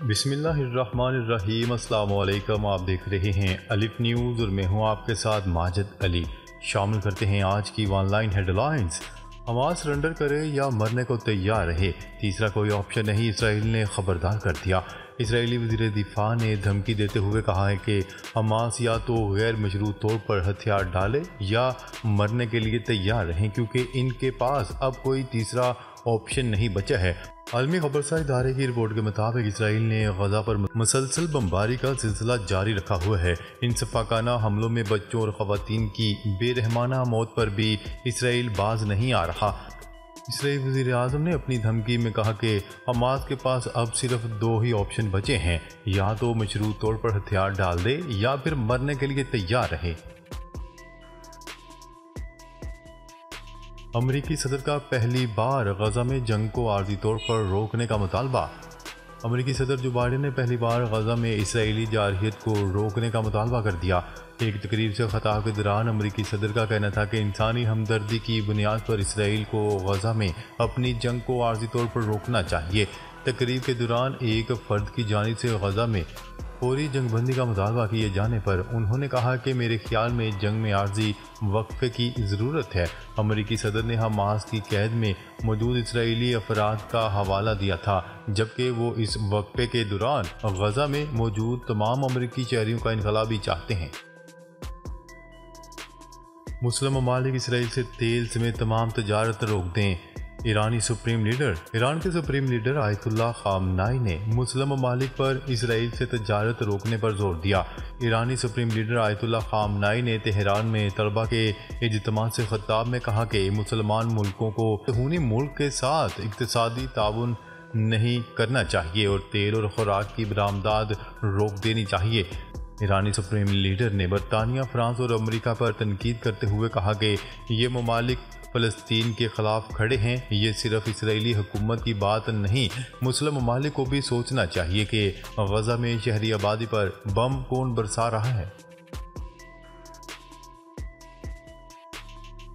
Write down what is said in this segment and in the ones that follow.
बिस्मिल्लाहिर्रहमानिर्रहीम। अस्सलाम वालेकुम। आप देख रहे हैं अलिफ न्यूज़ और मैं हूं आपके साथ माजिद अली। शामिल करते हैं आज की ऑनलाइन हेडलाइंस। हमास सरेंडर करे या मरने को तैयार रहे, तीसरा कोई ऑप्शन नहीं, इसराइल ने खबरदार कर दिया। इसराइली वज़ीर दिफा ने धमकी देते हुए कहा है कि हमास या तो गैर मशरूत तौर पर हथियार डाले या मरने के लिए तैयार रहें, क्योंकि इनके पास अब कोई तीसरा ऑप्शन नहीं बचा है। आलमी खबरसार इदारे की रिपोर्ट के मुताबिक इसराइल ने गजा पर मुसलसल बमबारी का सिलसिला जारी रखा हुआ है। इन सफाकाना हमलों में बच्चों और ख़वातीन की बेरहमाना मौत पर भी इसराइल बाज नहीं आ रहा। इसराइली वज़ीर आज़म ने अपनी धमकी में कहा कि हमास के पास अब सिर्फ दो ही ऑप्शन बचे हैं, या तो मशरूत तौर पर हथियार डाल दे या फिर मरने के लिए तैयार रहे। अमरीकी सदर का पहली बार गजा में जंग को आर्जी तौर पर रोकने का मुतालबा। अमरीकी सदर जो बाइडेन ने पहली बार गजा में इसराइली जारहियत को रोकने का मुतालबा कर दिया। एक तकरीब से खिताब के दौरान अमरीकी सदर का कहना था कि इंसानी हमदर्दी की बुनियाद पर इसराइल को गजा में अपनी जंग को आर्जी तौर पर रोकना चाहिए। तकरीब के दौरान एक फ़र्द की जानिब से गजा में फौरी जंगबंदी का मुतालबा किए जाने पर उन्होंने कहा कि मेरे ख्याल में जंग में आर्जी वक्फे की ज़रूरत है। अमरीकी सदर ने हमास की कैद में मौजूद इसराइली अफराद का हवाला दिया था, जबकि वो इस वक्फे के दौरान गजा में मौजूद तमाम अमरीकी शहरियों का इनकलाब भी चाहते हैं। मुस्लिम ममालिक इसराइल से तेल समेत तमाम तजारत रोक दें। ईरान के सुप्रीम लीडर आयतुल्ला खामनाई ने मुस्लिम ममालिक पर इसराइल से तजारत रोकने पर जोर दिया। ईरानी सुप्रीम लीडर आयतुल्ला खामनाई ने तेहरान में तलबा के इज्तिमा से खिताब में कहा कि मुसलमान मुल्कों को खूनी मुल्क के साथ इक्तिसादी ताउन नहीं करना चाहिए और तेल और खुराक की बरामदात रोक देनी चाहिए। ईरानी सुप्रीम लीडर ने बरतानिया, फ्रांस और अमेरिका पर तनकीद करते हुए कहा कि ये ममालिक फ़लस्तीन के ख़िलाफ़ खड़े हैं। ये सिर्फ इसराइली हुकूमत की बात नहीं, मुस्लिम ममालिक को भी सोचना चाहिए कि गजा में शहरी आबादी पर बम कौन बरसा रहा है।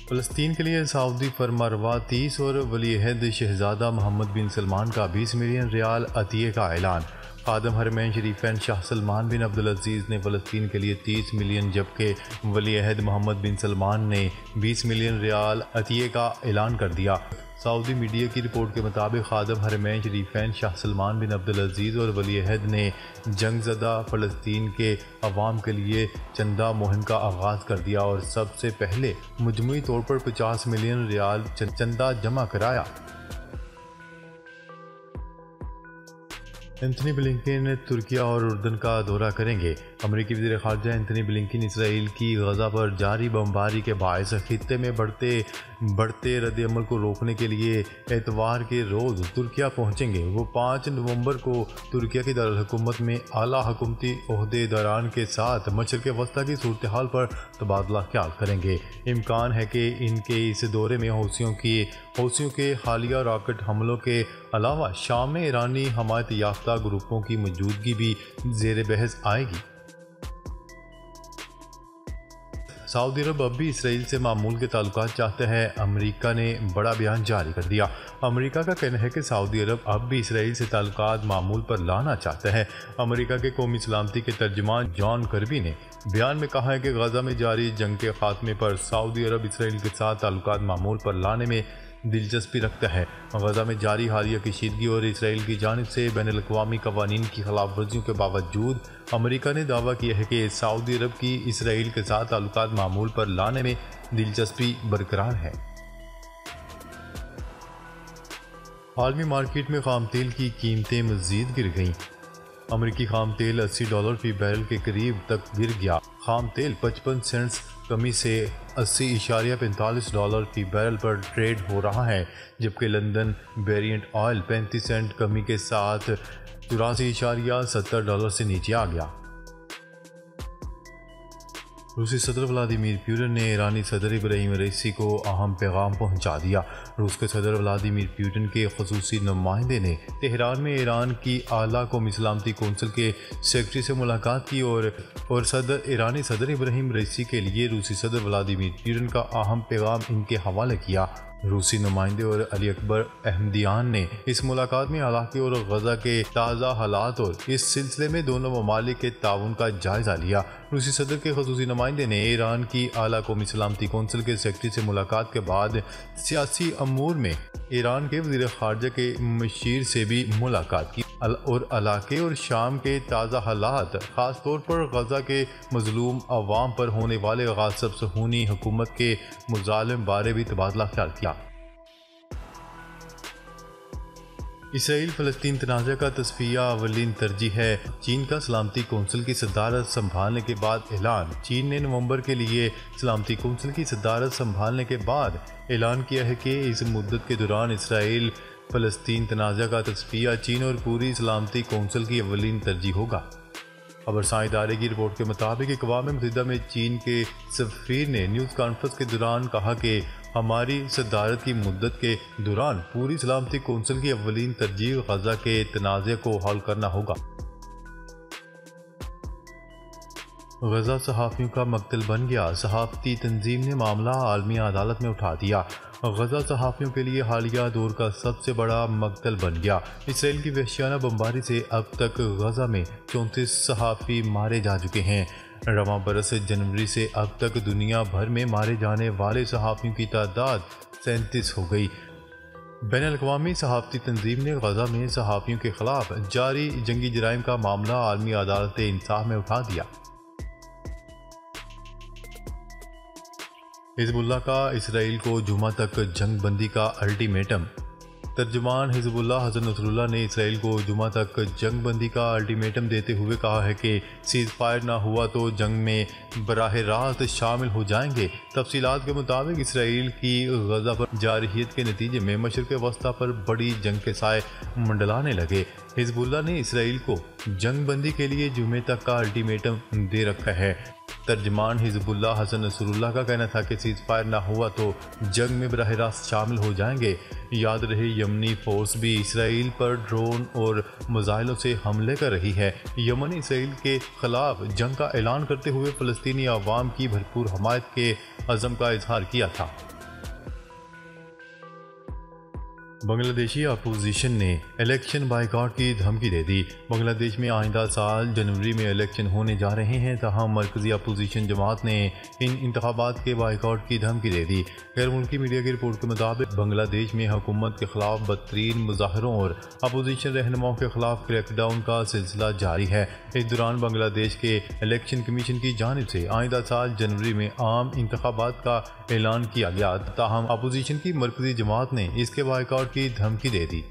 फ़लस्तीन के लिए सऊदी फरमारवा 30 और वलीअहद शहजादा मोहम्मद बिन सलमान का 20 मिलियन रियाल अतिये का ऐलान। खादम हरमैन शरीफैन शाह सलमान बिन अब्दुल अजीज़ ने फ़लस्तीन के लिए 30 मिलियन जबकि वलीअहद मोहम्मद बिन सलमान ने 20 मिलियन रियाल अतिये का ऐलान कर दिया। सऊदी मीडिया की रिपोर्ट के मुताबिक खादम हरमैन शरीफैन शाह सलमान बिन अब्दुल अजीज़ और वलीअहद ने जंगज़दा फ़लस्तीन के अवाम के लिए चंदा मुहिम का आगाज़ कर दिया और सबसे पहले मजमूई तौर पर 50 मिलियन रियाल चंदा जमा कराया। एंथनी ब्लिंकन तुर्किया और उर्दन का दौरा करेंगे। अमरीकी वज़ीर ख़ारजा एंथनी ब्लिंकन इसराइल की गजा पर जारी बमबारी के बायस खित्ते में बढ़ते रद्द-ए-अमल को रोकने के लिए एतवार के रोज़ तुर्किया पहुंचेंगे। वो 5 नवंबर को तुर्किया की दारुल हुकूमत में आला हुकूमती ओहदेदारान के साथ मशरिक़ वस्ता की सूरत हाल पर तबादला ख्याल करेंगे। इम्कान है कि इनके इस दौरे में हौसियों के हालिया रॉकेट हमलों के अलावा शाम में ईरानी हमायत याफ्ता ग्रुपों की मौजूदगी भी ज़ेर बहस आएगी। सऊदी अरब अब भी इसराइल से मामूल के ताल्लुकात चाहता है। अमेरिका ने बड़ा बयान जारी कर दिया। अमेरिका का कहना है कि सऊदी अरब अब भी इसराइल से ताल्लुकात मामूल पर लाना चाहता है। अमेरिका के कौमी सलामती के तर्जुमान जॉन कर्बी ने बयान में कहा है कि गजा में जारी जंग के खात्मे पर सऊदी अरब इसराइल के साथ ताल्लुकात मामूल पर लाने में दिलचस्पी रखता है। गजा में जारी हालिया कशीदगी और इसराइल की जानिब से बैनुल-अक़वामी क़वानीन की खिलाफ वर्जियों के बावजूद अमेरिका ने दावा किया है कि सऊदी अरब की इसराइल के साथ ताल्लुकात मामूल पर लाने में दिलचस्पी बरकरार है। आलमी मार्केट में खाम तेल की कीमतें मज़ीद गिर गईं। अमरीकी खाम तेल $80 फी बैरल के करीब तक गिर गया। खाम तेल 55 सेंट्स कमी से $80.45 फी बैरल पर ट्रेड हो रहा है, जबकि लंदन वेरिएंट ऑयल 35 सेंट कमी के साथ $84.70 से नीचे आ गया। रूसी सदर व्लादिमीर पुतिन ने ईरानी सदर इब्राहिम रईसी को अहम पैगाम पहुंचा दिया। रूस के सदर व्लादिमीर पुतिन के खसूसी नुमाइंदे ने तेहरान में ईरान की आला कौमी सलामती कौंसिल के सेक्रेटरी से मुलाकात की और ईरानी सदर इब्राहिम रईसी के लिए रूसी सदर व्लादिमीर पुतिन का अहम पैगाम इनके हवाले किया। रूसी नुमाइंदे और अली अकबर अहमदियान ने इस मुलाकात में इलाके और गजा के ताज़ा हालात और इस सिलसिले में दोनों ममालिक के ताउन का जायजा लिया। रूसी सदर के खसूसी नुमाइंदे ने ईरान की आला कौमी सलामती कौंसिल के सेक्रेटरी से मुलाकात के बाद सियासी अमूर में ईरान के वज़ीर ख़ारजा के मशीर से भी मुलाकात की और इलाके और शाम के ताज़ा हालात, ख़ास तौर पर गजा के मजलूम अवाम पर होने वाले गासिब सहूनी हुकूमत के मुजालिम बारे भी तबादला ख्याल किया। इसराइल फ़लस्तीन तनाज़ा का तस्फिया अवलीन तरजीह है। चीन का सलामती कौंसिल की सदारत संभालने के बाद ऐलान। चीन ने नवंबर के लिए सलामती कौंसिल की सदारत संभालने के बाद ऐलान किया है कि इस मुद्दत के दौरान इसराइल फ़लस्तीन तनाज़ा का तस्फिया चीन और पूरी सलामती कौंसिल की अवलीन तरजीह होगा। खबरसां इदारे की रिपोर्ट के मुताबिक अक़वाम मुत्तहिदा में चीन के सफ़ीर ने न्यूज़ कॉन्फ्रेंस के दौरान कहा कि हमारी सदारत की मुद्दत के दौरान पूरी सलामती कौंसिल की अवलीन तरजीह गजा के तनाज़े को हल करना होगा। गजा सहाफ़ियों का मकतल बन गया। सहाफ़ती तंजीम ने मामला आलमी अदालत में उठा दिया। गजा सहाफ़ियों के लिए हालिया दौर का सबसे बड़ा मकतल बन गया। इसराइल की वहशियाना बमबारी से अब तक गजा में 34 सहाफ़ी मारे जा चुके हैं। रवां बरस जनवरी से अब तक दुनिया भर में मारे जाने वाले सहाफ़ियों की तादाद 37 हो गई। बैनुल-अक़वामी सहाफ़ती तंजीम ने गजा में सहाफ़ियों के खिलाफ जारी जंगी जराइम का मामला आलमी अदालत इंसाफ में उठा दिया। हिज़्बुल्लाह का इसराइल को जुमा तक जंग बंदी का अल्टीमेटम। तर्जुमान हिज़्बुल्लाह हसन नसरुल्लाह ने इसराइल को जुमा तक जंग बंदी का अल्टीमेटम देते हुए कहा है कि सीज़ फायर ना हुआ तो जंग में बराह रास्त शामिल हो जाएंगे। तफसीलात के मुताबिक इसराइल की गजा पर जारहियत के नतीजे में मशरिक़ वस्ता पर बड़ी जंग के साए मंडलाने लगे। हिज़्बुल्लाह ने इसराइल को जंग बंदी के लिए जुमे तक का अल्टीमेटम दे रखा है। तर्जमान हिज़्बुल्लाह हसन नसरुल्लाह का कहना था कि सीज़ फायर ना हुआ तो जंग में बराह रास्त शामिल हो जाएंगे। याद रहे यमनी फोर्स भी इसराइल पर ड्रोन और मिसाइलों से हमले कर रही है। यमन ने इसराइल के खिलाफ जंग का ऐलान करते हुए फ़लस्तीनी अवाम की भरपूर हमायत के अज़म का इजहार किया था। बांग्लादेशी अपोजिशन ने इलेक्शन बाइकआउट की धमकी दे दी। बांग्लादेश में आइंदा साल जनवरी में इलेक्शन होने जा रहे हैं, तहम मरकजी अपोजिशन जमात ने इन इंतखाबात के बाइकआउट की धमकी दे दी। गैर मुल्की मीडिया की रिपोर्ट के मुताबिक बांग्लादेश में हुकूमत के खिलाफ बदतरीन मुजाहरों और अपोजिशन रहनुमाओं के खिलाफ क्रैकडाउन का सिलसिला जारी है। इस दौरान बांग्लादेश के इलेक्शन कमीशन की जानिब से आइंदा साल जनवरी में आम इंतखाबात का ऐलान किया गया, ताहम अपोजिशन की मरकजी जमात ने इसके बाइकआउट की धमकी दे दी।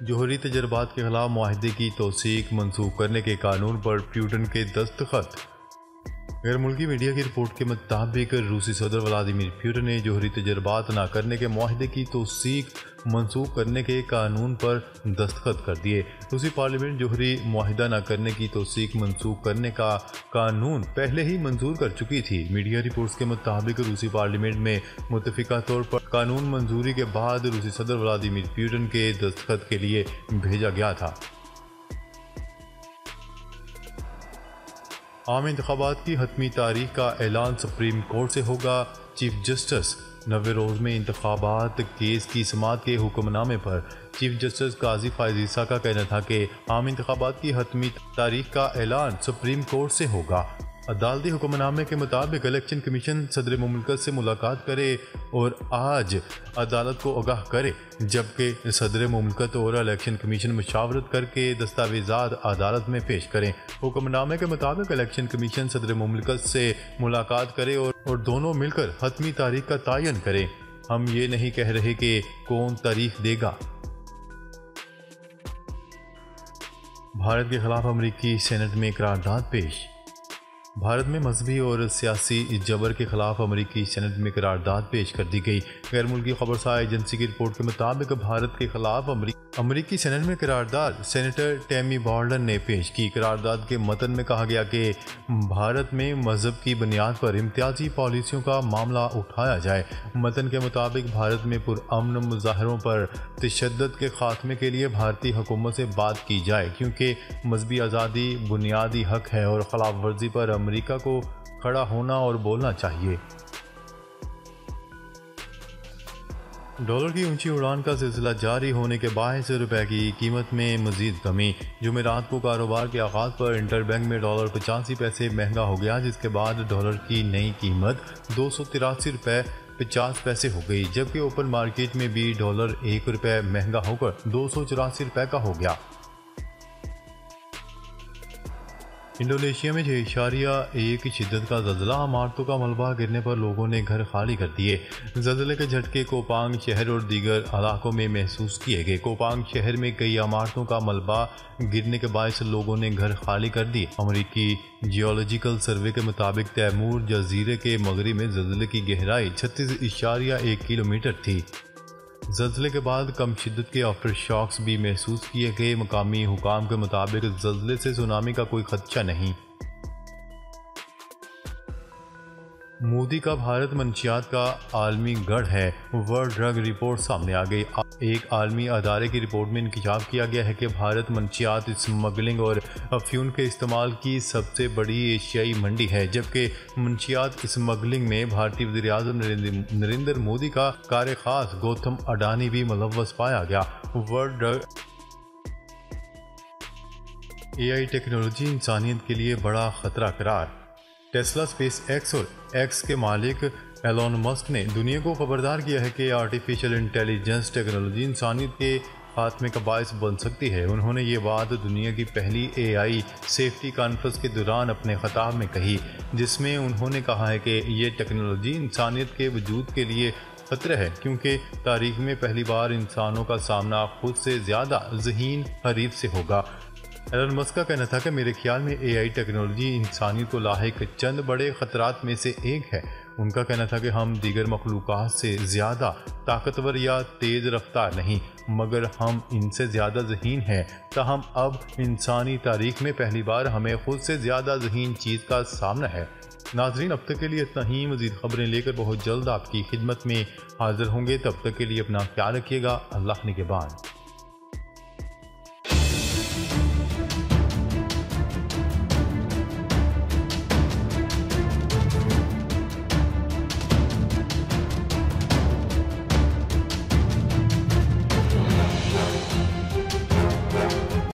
जोहरी तजर्बात के खिलाफ मुआहदे की तौसीक मंसूख करने के कानून पर प्यूटन के दस्तखत। गैर मुल्की मीडिया की रिपोर्ट के मुताबिक रूसी सदर व्लादिमीर पुतिन ने जोहरी तजर्बात न करने के मुआहदे की तौसीक मंसूख करने के कानून पर दस्तखत कर दिए। रूसी पार्लियामेंट जोहरी मुआहिदा न करने की तौसीक मंसूख करने का कानून पहले ही मंजूर कर चुकी थी। मीडिया रिपोर्ट्स के मुताबिक रूसी पार्लियामेंट में मुत्तफिका तौर पर कानून मंजूरी के बाद रूसी सदर व्लादिमीर पुतिन के दस्तखत के लिए भेजा गया था। आम इंतखाबात की हतमी तारीख का ऐलान सुप्रीम कोर्ट से होगा। चीफ जस्टिस 90 रोज़ में इंतखाबात केस की समाअत के हुक्मनामे पर चीफ जस्टिस काजी फायज़ ईसा का कहना था कि आम इंतखाबात की हतमी तारीख का ऐलान सुप्रीम कोर्ट से होगा। अदालती हुक्मनामे के मुताबिक इलेक्शन कमीशन सदर मुमलिकत से मुलाकात करे और आज अदालत को आगाह करे, जबकि सदर मुमलिकत और इलेक्शन कमीशन मुशावरत करके दस्तावेज़ात अदालत में पेश करें। हुक्मनामे के मुताबिक इलेक्शन कमीशन सदर मुमलिकत से मुलाकात करे और दोनों मिलकर हतमी तारीख का तयन करें। हम ये नहीं कह रहे कि कौन तारीख देगा। भारत के खिलाफ अमरीकी सेनेट में करारदाद पेश। भारत में मजहबी और सियासी जबर के खिलाफ अमरीकी सेनेट में करारदाद पेश कर दी गई। गैर मुल्की खबरसार एजेंसी की रिपोर्ट के मुताबिक भारत के खिलाफ अमरीकी सेनेट में करारदाद सेनेटर टैमी बॉर्डन ने पेश की। करारदाद के मतन में कहा गया कि भारत में मजहब की बुनियाद पर इम्तियाजी पॉलिसियों का मामला उठाया जाए। मतन के मुताबिक भारत में पुरअमन मुजाहरों पर तशद्दुद के खात्मे के लिए भारतीय हुकूमत से बात की जाए, क्योंकि मजहबी आज़ादी बुनियादी हक है और खिलाफ वर्जी पर अमेरिका को खड़ा होना और बोलना चाहिए। डॉलर की ऊंची उड़ान का सिलसिला जारी होने के बायस रुपए की कीमत में मजीद कमी। जुमेरात को कारोबार के आगाज पर इंटरबैंक में डॉलर 85 पैसे महंगा हो गया, जिसके बाद डॉलर की नई कीमत 283 रुपए 50 पैसे हो गई, जबकि ओपन मार्केट में भी डॉलर 1 रुपए महंगा होकर 284 रुपए का हो गया। इंडोनेशिया में 6.1 शिद्दत का ज़लज़ला, इमारतों का मलबा गिरने पर लोगों ने घर खाली कर दिए। ज़लज़ले के झटके कोपांग शहर और दीगर इलाकों में महसूस किए गए। कोपांग शहर में कई इमारतों का मलबा गिरने के बायस लोगों ने घर खाली कर दिए। अमेरिकी जियोलॉजिकल सर्वे के मुताबिक तैमूर जजीरे के मगरिब में ज़लज़ले की गहराई 36.1 किलोमीटर थी। ज़लज़ले के बाद कम शिद्दत के आफ्टर शॉक्स भी महसूस किए गए। मकामी हुकाम के मुताबिक ज़लज़ले से सुनामी का कोई खदशा नहीं। मोदी का भारत मंशियात का आलमी गढ़ है, वर्ल्ड ड्रग रिपोर्ट सामने आ गई। एक आलमी अदारे की रिपोर्ट में इंकशाफ किया गया है कि भारत मंशियात स्मगलिंग और अफ्यून के इस्तेमाल की सबसे बड़ी एशियाई मंडी है, जबकि मंशियात स्मगलिंग में भारतीय वज़ीर आज़म नरेंद्र मोदी का कार खास गौतम अडानी भी मुलव्वस पाया गया। वर्ल्ड ड्रग AI टेक्नोलॉजी इंसानियत के लिए बड़ा खतरा करार। टेस्ला, स्पेस एक्स और एक्स के मालिक एलोन मस्क ने दुनिया को खबरदार किया है कि आर्टिफिशियल इंटेलिजेंस टेक्नोलॉजी इंसानियत के खात्मे का बायस बन सकती है। उन्होंने ये बात दुनिया की पहली AI सेफ्टी कॉन्फ्रेंस के दौरान अपने खिताब में कही, जिसमें उन्होंने कहा है कि ये टेक्नोलॉजी इंसानियत के वजूद के लिए खतरा है, क्योंकि तारीख में पहली बार इंसानों का सामना खुद से ज़्यादा ज़हीन हरीफ से होगा। एलन मस्क का कहना था कि मेरे ख्याल में AI टेक्नोलॉजी इंसानियत को लाहिक चंद बड़े ख़तरात में से एक है। उनका कहना था कि हम दीगर मखलूक़ात से ज़्यादा ताकतवर या तेज़ रफ्तार नहीं, मगर हम इनसे ज़्यादा ज़हीन हैं। ताहम अब इंसानी तारीख में पहली बार हमें खुद से ज़्यादा ज़हीन चीज़ का सामना है। नाज़रीन, अब तक के लिए इतना ही। मज़ीद ख़बरें लेकर बहुत जल्द आपकी खिदमत में हाज़िर होंगे। तब तक के लिए अपना ख्याल रखिएगा। अल्लाह निगहबान।